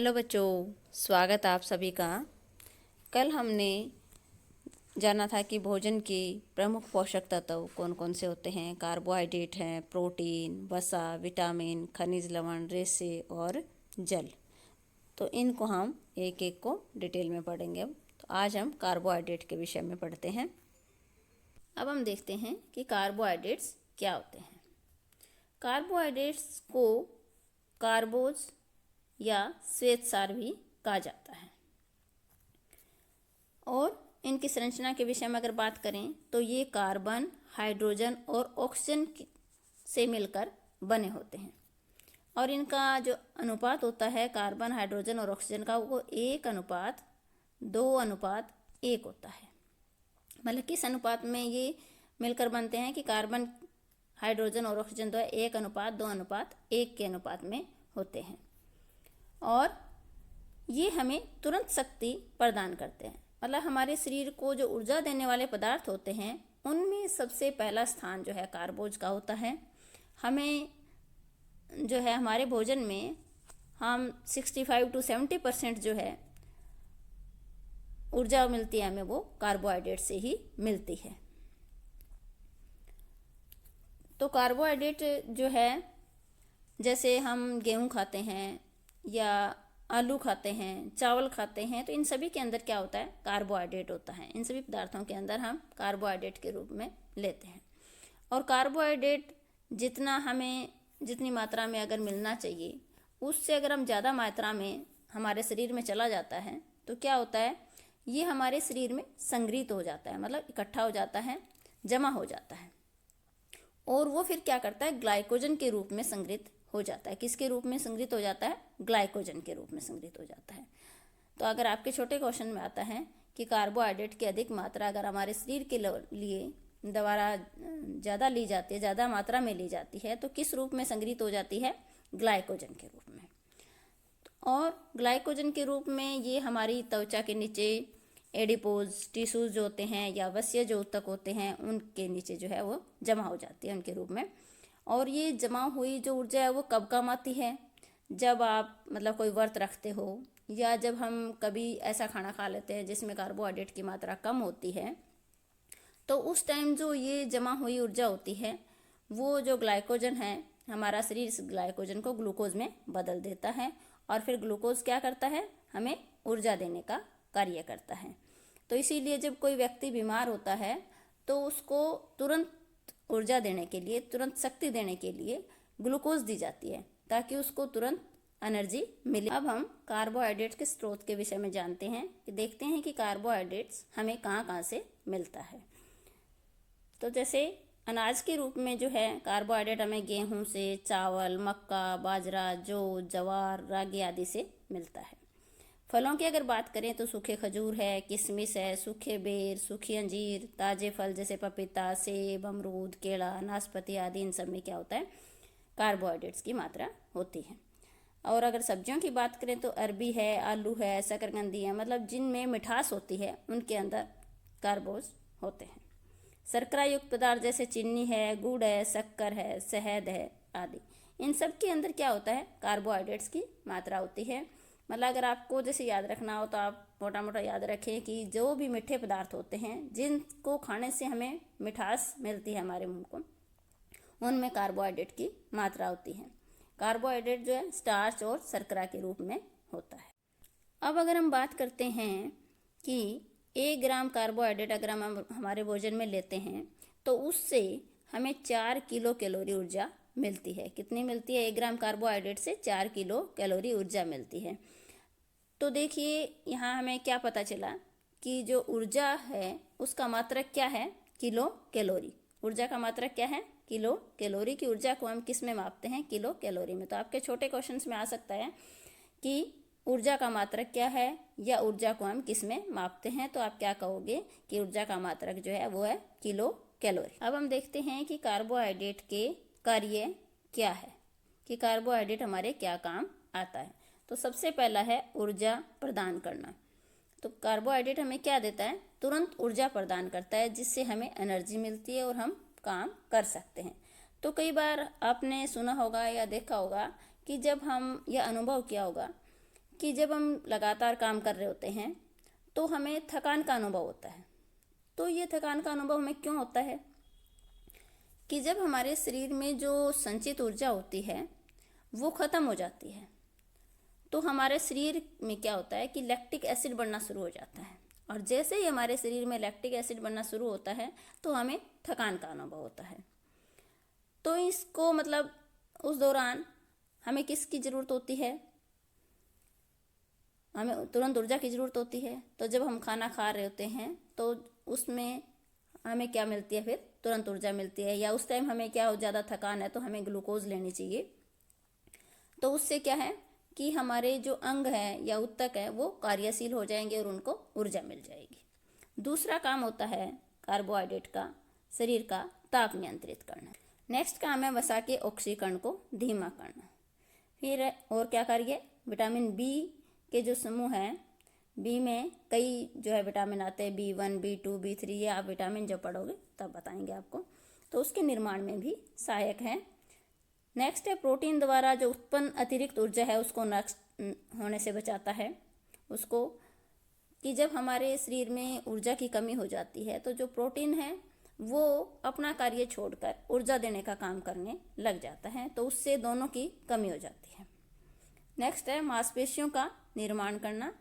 Hello बच्चों, स्वागत आप सभी का। कल हमने जाना था कि भोजन के प्रमुख पोषक तत्व कौन कौन से होते हैं। कार्बोहाइड्रेट हैं, प्रोटीन, वसा, विटामिन, खनिज लवण, रेशे और जल। तो इनको हम एक एक को डिटेल में पढ़ेंगे। अब तो आज हम कार्बोहाइड्रेट के विषय में पढ़ते हैं। अब हम देखते हैं कि कार्बोहाइड्रेट्स क्या होते हैं। कार्बोहाइड्रेट्स को कार्बोज या श्वेतसार भी कहा जाता है। और इनकी संरचना के विषय में अगर बात करें तो ये कार्बन, हाइड्रोजन और ऑक्सीजन से मिलकर बने होते हैं। और इनका जो अनुपात होता है कार्बन, हाइड्रोजन और ऑक्सीजन का, वो 1:2:1 होता है। मतलब किस अनुपात में ये मिलकर बनते हैं कि कार्बन, हाइड्रोजन और ऑक्सीजन 1:2:1 के अनुपात में होते हैं। और ये हमें तुरंत शक्ति प्रदान करते हैं। मतलब हमारे शरीर को जो ऊर्जा देने वाले पदार्थ होते हैं उनमें सबसे पहला स्थान जो है कार्बोज का होता है। हमें जो है हमारे भोजन में हम 65 to 70% जो है ऊर्जा मिलती है हमें, वो कार्बोहाइड्रेट से ही मिलती है। तो कार्बोहाइड्रेट जो है, जैसे हम गेहूँ खाते हैं या आलू खाते हैं, चावल खाते हैं, तो इन सभी के अंदर क्या होता है, कार्बोहाइड्रेट होता है। इन सभी पदार्थों के अंदर हम कार्बोहाइड्रेट के रूप में लेते हैं। और कार्बोहाइड्रेट जितनी मात्रा में अगर मिलना चाहिए, उससे अगर हम ज़्यादा मात्रा में हमारे शरीर में चला जाता है तो क्या होता है, ये हमारे शरीर में संग्रहित हो जाता है। मतलब इकट्ठा हो जाता है, जमा हो जाता है। और वो फिर क्या करता है, ग्लाइकोजन के रूप में संग्रहित हो जाता है। किसके रूप में संग्रहित हो जाता है, ग्लाइकोजन के रूप में संग्रहित हो जाता है। तो अगर आपके छोटे क्वेश्चन में आता है कि कार्बोहाइड्रेट की अधिक मात्रा अगर हमारे शरीर के लिए द्वारा ज़्यादा ली जाती है, ज़्यादा मात्रा में ली जाती है, तो किस रूप में संग्रहित हो जाती है, ग्लाइकोजन के रूप में। और ग्लाइकोजन के रूप में ये हमारी त्वचा के नीचे एडिपोज टिश्यूज जो होते हैं या वसीय जो ऊतक होते हैं उनके नीचे जो है वो जमा हो जाती है उनके रूप में। और ये जमा हुई जो ऊर्जा है वो कब काम आती है, जब आप मतलब कोई व्रत रखते हो या जब हम कभी ऐसा खाना खा लेते हैं जिसमें कार्बोहाइड्रेट की मात्रा कम होती है, तो उस टाइम जो ये जमा हुई ऊर्जा होती है, वो जो ग्लाइकोजन है, हमारा शरीर इस ग्लाइकोजन को ग्लूकोज में बदल देता है। और फिर ग्लूकोज क्या करता है, हमें ऊर्जा देने का कार्य करता है। तो इसीलिए जब कोई व्यक्ति बीमार होता है तो उसको तुरंत ऊर्जा देने के लिए, तुरंत शक्ति देने के लिए ग्लूकोज दी जाती है ताकि उसको तुरंत एनर्जी मिले। अब हम कार्बोहाइड्रेट के स्रोत के विषय में जानते हैं कि देखते हैं कि कार्बोहाइड्रेट्स हमें कहाँ कहाँ से मिलता है। तो जैसे अनाज के रूप में जो है कार्बोहाइड्रेट हमें गेहूं से, चावल, मक्का, बाजरा, जौ, ज्वार, रागी आदि से मिलता है। फलों की अगर बात करें तो सूखे खजूर है, किशमिश है, सूखे बेर, सूखी अंजीर, ताजे फल जैसे पपीता, सेब, अमरूद, केला, नाशपाती आदि, इन सब में क्या होता है, कार्बोहाइड्रेट्स की मात्रा होती है। और अगर सब्जियों की बात करें तो अरबी है, आलू है, शकरकंदी है, मतलब जिनमें मिठास होती है उनके अंदर कार्बोज होते हैं। शर्करा युक्त पदार्थ जैसे चीनी है, गुड़ है, शक्कर है, शहद है आदि, इन सब के अंदर क्या होता है, कार्बोहाइड्रेट्स की मात्रा होती है। मतलब अगर आपको जैसे याद रखना हो तो आप मोटा मोटा याद रखें कि जो भी मीठे पदार्थ होते हैं जिनको खाने से हमें मिठास मिलती है हमारे मुंह को, उनमें कार्बोहाइड्रेट की मात्रा होती है। कार्बोहाइड्रेट जो है स्टार्च और शर्करा के रूप में होता है। अब अगर हम बात करते हैं कि 1 ग्राम कार्बोहाइड्रेट अगर हम हमारे भोजन में लेते हैं तो उससे हमें 4 किलो कैलोरी ऊर्जा मिलती है। कितनी मिलती है, 1 ग्राम कार्बोहाइड्रेट से 4 किलो कैलोरी ऊर्जा मिलती है। तो देखिए यहाँ हमें क्या पता चला कि जो ऊर्जा है उसका मात्रक क्या है, किलो कैलोरी। ऊर्जा का मात्रक क्या है, किलो कैलोरी। की ऊर्जा को हम किस में मापते हैं, किलो कैलोरी में। तो आपके छोटे क्वेश्चंस में आ सकता है कि ऊर्जा का मात्रक क्या है या ऊर्जा को हम किस में मापते हैं, तो आप क्या कहोगे कि ऊर्जा का मात्रक जो है वो है किलो कैलोरी। अब हम देखते हैं कि कार्बोहाइड्रेट के कार्य क्या है, कि कार्बोहाइड्रेट हमारे क्या काम आता है। तो सबसे पहला है ऊर्जा प्रदान करना। तो कार्बोहाइड्रेट हमें क्या देता है, तुरंत ऊर्जा प्रदान करता है जिससे हमें एनर्जी मिलती है और हम काम कर सकते हैं। तो कई बार आपने सुना होगा या देखा होगा कि जब हम, या अनुभव किया होगा कि जब हम लगातार काम कर रहे होते हैं तो हमें थकान का अनुभव होता है। तो ये थकान का अनुभव हमें क्यों होता है कि जब हमारे शरीर में जो संचित ऊर्जा होती है वो ख़त्म हो जाती है, तो हमारे शरीर में क्या होता है कि लैक्टिक एसिड बनना शुरू हो जाता है। और जैसे ही हमारे शरीर में लैक्टिक एसिड बनना शुरू होता है तो हमें थकान का अनुभव होता है। तो इसको मतलब उस दौरान हमें किसकी ज़रूरत होती है? हमें तुरंत ऊर्जा की ज़रूरत होती है। तो जब हम खाना खा रहे होते हैं तो उसमें हमें क्या मिलती है? फिर तुरंत ऊर्जा मिलती है। या उस टाइम हमें क्या ज़्यादा थकान है तो हमें ग्लूकोज लेनी चाहिए। तो उससे क्या है कि हमारे जो अंग है या ऊतक है वो कार्यशील हो जाएंगे और उनको ऊर्जा मिल जाएगी। दूसरा काम होता है कार्बोहाइड्रेट का शरीर का ताप नियंत्रित करना। नेक्स्ट काम है वसा के ऑक्सीकरण को धीमा करना। फिर और क्या कार्य? विटामिन बी के जो समूह हैं, बी में कई जो है विटामिन आते हैं, B1, B2, B3, ये आप विटामिन जब पढ़ोगे तब बताएंगे आपको। तो उसके निर्माण में भी सहायक है। नेक्स्ट है प्रोटीन द्वारा जो उत्पन्न अतिरिक्त ऊर्जा है उसको नष्ट होने से बचाता है। उसको कि जब हमारे शरीर में ऊर्जा की कमी हो जाती है तो जो प्रोटीन है वो अपना कार्य छोड़कर ऊर्जा देने का काम करने लग जाता है, तो उससे दोनों की कमी हो जाती है। नेक्स्ट है मांसपेशियों का निर्माण करना।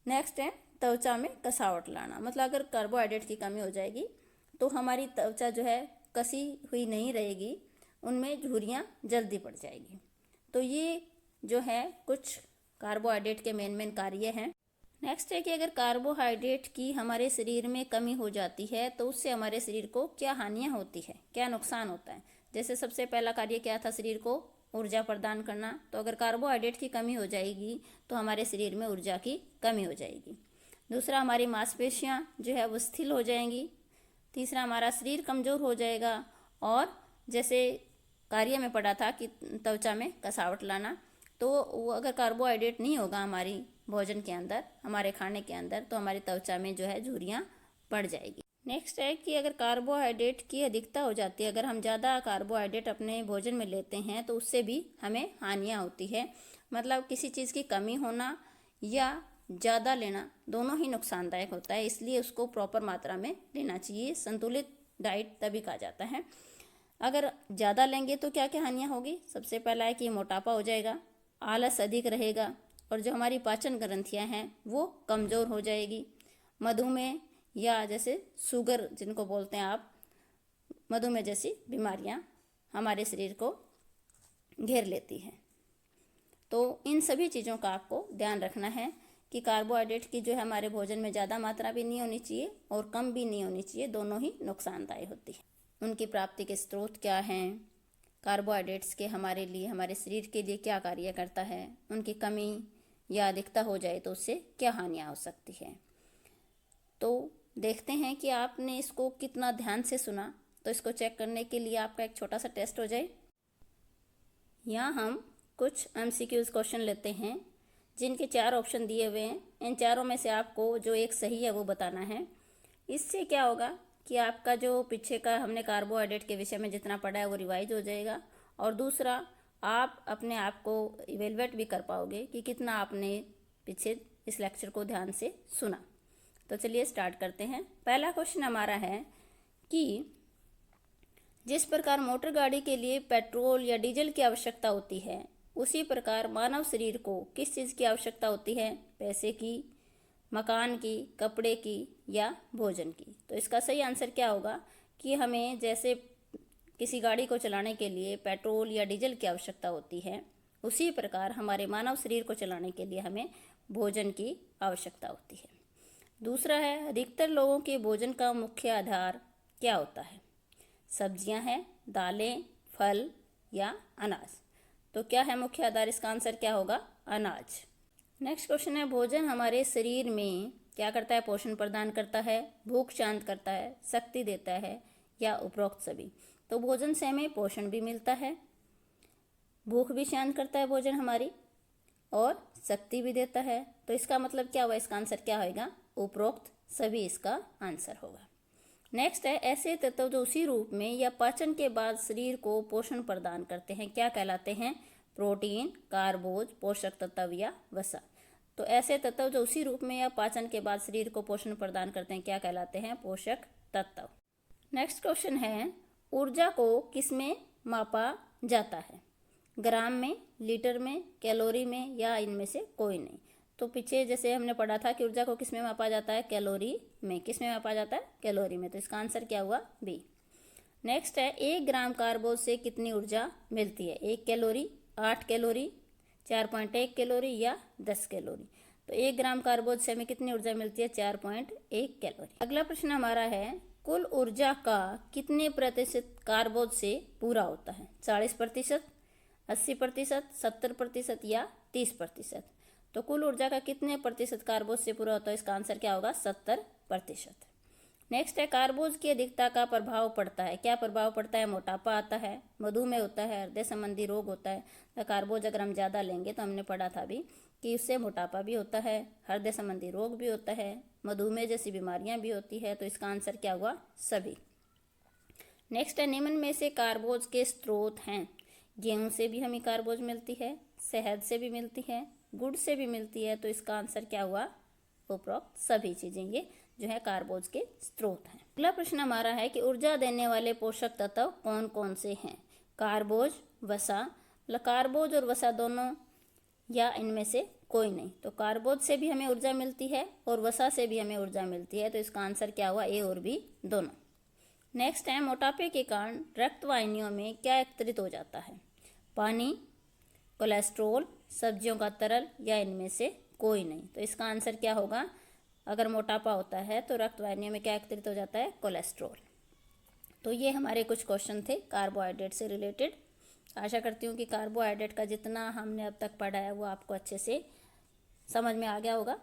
नेक्स्ट है त्वचा में कसावट लाना। मतलब अगर कार्बोहाइड्रेट की कमी हो जाएगी तो हमारी त्वचा जो है कसी हुई नहीं रहेगी, उनमें झुर्रियाँ जल्दी पड़ जाएगी। तो ये जो है कुछ कार्बोहाइड्रेट के मेन कार्य हैं। नेक्स्ट है कि अगर कार्बोहाइड्रेट की हमारे शरीर में कमी हो जाती है तो उससे हमारे शरीर को क्या हानियाँ होती है, क्या नुकसान होता है। जैसे सबसे पहला कार्य क्या था? शरीर को ऊर्जा प्रदान करना। तो अगर कार्बोहाइड्रेट की कमी हो जाएगी तो हमारे शरीर में ऊर्जा की कमी हो जाएगी। दूसरा, हमारी मांसपेशियाँ जो है वो शिथिल हो जाएंगी। तीसरा, हमारा शरीर कमज़ोर हो जाएगा। और जैसे कार्य में पढ़ा था कि त्वचा में कसावट लाना, तो वो अगर कार्बोहाइड्रेट नहीं होगा हमारी भोजन के अंदर, हमारे खाने के अंदर, तो हमारी त्वचा में जो है झुर्रियाँ पड़ जाएगी। नेक्स्ट है कि अगर कार्बोहाइड्रेट की अधिकता हो जाती है, अगर हम ज़्यादा कार्बोहाइड्रेट अपने भोजन में लेते हैं तो उससे भी हमें हानियाँ होती है। मतलब किसी चीज़ की कमी होना या ज़्यादा लेना दोनों ही नुकसानदायक होता है, इसलिए उसको प्रॉपर मात्रा में लेना चाहिए। संतुलित डाइट तभी कहा जाता है। अगर ज़्यादा लेंगे तो क्या क्या हानियाँ होगी? सबसे पहला है कि मोटापा हो जाएगा, आलस अधिक रहेगा और जो हमारी पाचन ग्रंथियाँ हैं वो कमज़ोर हो जाएगी। मधुमेह या जैसे शुगर जिनको बोलते हैं आप, मधुमेह जैसी बीमारियां हमारे शरीर को घेर लेती हैं। तो इन सभी चीज़ों का आपको ध्यान रखना है कि कार्बोहाइड्रेट की जो है हमारे भोजन में ज़्यादा मात्रा भी नहीं होनी चाहिए और कम भी नहीं होनी चाहिए, दोनों ही नुकसानदायक होती है। उनकी प्राप्ति के स्रोत क्या हैं, कार्बोहाइड्रेट्स के हमारे लिए, हमारे शरीर के लिए क्या कार्य करता है, उनकी कमी या अधिकता हो जाए तो उससे क्या हानियाँ हो सकती है। तो देखते हैं कि आपने इसको कितना ध्यान से सुना। तो इसको चेक करने के लिए आपका एक छोटा सा टेस्ट हो जाए। यहाँ हम कुछ MCQs क्वेश्चन लेते हैं जिनके 4 ऑप्शन दिए हुए हैं। इन चारों में से आपको जो एक सही है वो बताना है। इससे क्या होगा कि आपका जो पीछे का हमने कार्बोहाइड्रेट के विषय में जितना पढ़ा है वो रिवाइज हो जाएगा, और दूसरा आप अपने आप को इवेलुएट भी कर पाओगे कि कितना आपने पीछे इस लेक्चर को ध्यान से सुना। तो चलिए स्टार्ट करते हैं। पहला क्वेश्चन हमारा है कि जिस प्रकार मोटर गाड़ी के लिए पेट्रोल या डीजल की आवश्यकता होती है, उसी प्रकार मानव शरीर को किस चीज़ की आवश्यकता होती है? पैसे की, मकान की, कपड़े की या भोजन की। तो इसका सही आंसर क्या होगा कि हमें जैसे किसी गाड़ी को चलाने के लिए पेट्रोल या डीजल की आवश्यकता होती है, उसी प्रकार हमारे मानव शरीर को चलाने के लिए हमें भोजन की आवश्यकता होती है। दूसरा है, अधिकतर लोगों के भोजन का मुख्य आधार क्या होता है? सब्जियां हैं, दालें, फल या अनाज। तो क्या है मुख्य आधार? इसका आंसर क्या होगा? अनाज। नेक्स्ट क्वेश्चन है, भोजन हमारे शरीर में क्या करता है? पोषण प्रदान करता है, भूख शांत करता है, शक्ति देता है या उपरोक्त सभी। तो भोजन से हमें पोषण भी मिलता है, भूख भी शांत करता है भोजन हमारी, और शक्ति भी देता है। तो इसका मतलब क्या हुआ? इसका आंसर क्या होगा? उपरोक्त सभी इसका आंसर होगा। नेक्स्ट है, ऐसे तत्व जो उसी रूप में या पाचन के बाद शरीर को पोषण प्रदान करते हैं क्या कहलाते हैं? प्रोटीन, कार्बोज, पोषक तत्व या वसा। तो ऐसे तत्व जो उसी रूप में या पाचन के बाद शरीर को पोषण प्रदान करते हैं क्या कहलाते हैं? पोषक तत्व। नेक्स्ट क्वेश्चन है, ऊर्जा को किसमें मापा जाता है? ग्राम में, लीटर में, कैलोरी में या इनमें से कोई नहीं। तो पीछे जैसे हमने पढ़ा था कि ऊर्जा को किसमें मापा जाता है? कैलोरी में। किसमें मापा जाता है? कैलोरी में। तो इसका आंसर क्या हुआ? बी। नेक्स्ट है, 1 ग्राम कार्बोज से कितनी ऊर्जा मिलती है? 1 कैलोरी, 8 कैलोरी, 4.1 कैलोरी या 10 कैलोरी। तो 1 ग्राम कार्बोज से हमें कितनी ऊर्जा मिलती है? 4.1 कैलोरी। अगला प्रश्न हमारा है, कुल ऊर्जा का कितने प्रतिशत कार्बोज से पूरा होता है? 40%, 80%, 70% या 30%। तो कुल ऊर्जा का कितने प्रतिशत कार्बोज से पूरा होता है? इसका आंसर क्या होगा? 70%। नेक्स्ट है, कार्बोज की अधिकता का प्रभाव पड़ता है। क्या प्रभाव पड़ता है? मोटापा आता है, मधुमेह होता है, हृदय संबंधी रोग होता है। तो कार्बोज अगर हम ज़्यादा लेंगे तो हमने पढ़ा था भी कि उससे मोटापा भी होता है, हृदय संबंधी रोग भी होता है, मधुमेह जैसी बीमारियां भी होती है। तो इसका आंसर क्या हुआ? सभी। नेक्स्ट है, निम्न में से कार्बोज के स्रोत हैं। गेहूं से भी हमें कार्बोज मिलती है, शहद से भी मिलती है, गुड़ से भी मिलती है। तो इसका आंसर क्या हुआ? उपरोक्त सभी चीजें ये जो है कार्बोज के स्रोत हैं। अगला प्रश्न हमारा है कि ऊर्जा देने वाले पोषक तत्व कौन कौन से हैं? कार्बोज, वसा, कार्बोज और वसा दोनों या इनमें से कोई नहीं। तो कार्बोज से भी हमें ऊर्जा मिलती है और वसा से भी हमें ऊर्जा मिलती है। तो इसका आंसर क्या हुआ? ए और बी दोनों। नेक्स्ट है, मोटापे के कारण रक्त वाहिनियों में क्या एकत्रित हो जाता है? पानी, कोलेस्ट्रोल, सब्जियों का तरल या इनमें से कोई नहीं। तो इसका आंसर क्या होगा? अगर मोटापा होता है तो रक्त वाहिनियों में क्या एकत्रित हो जाता है? कोलेस्ट्रोल। तो ये हमारे कुछ क्वेश्चन थे कार्बोहाइड्रेट से रिलेटेड। आशा करती हूँ कि कार्बोहाइड्रेट का जितना हमने अब तक पढ़ा है वो आपको अच्छे से समझ में आ गया होगा।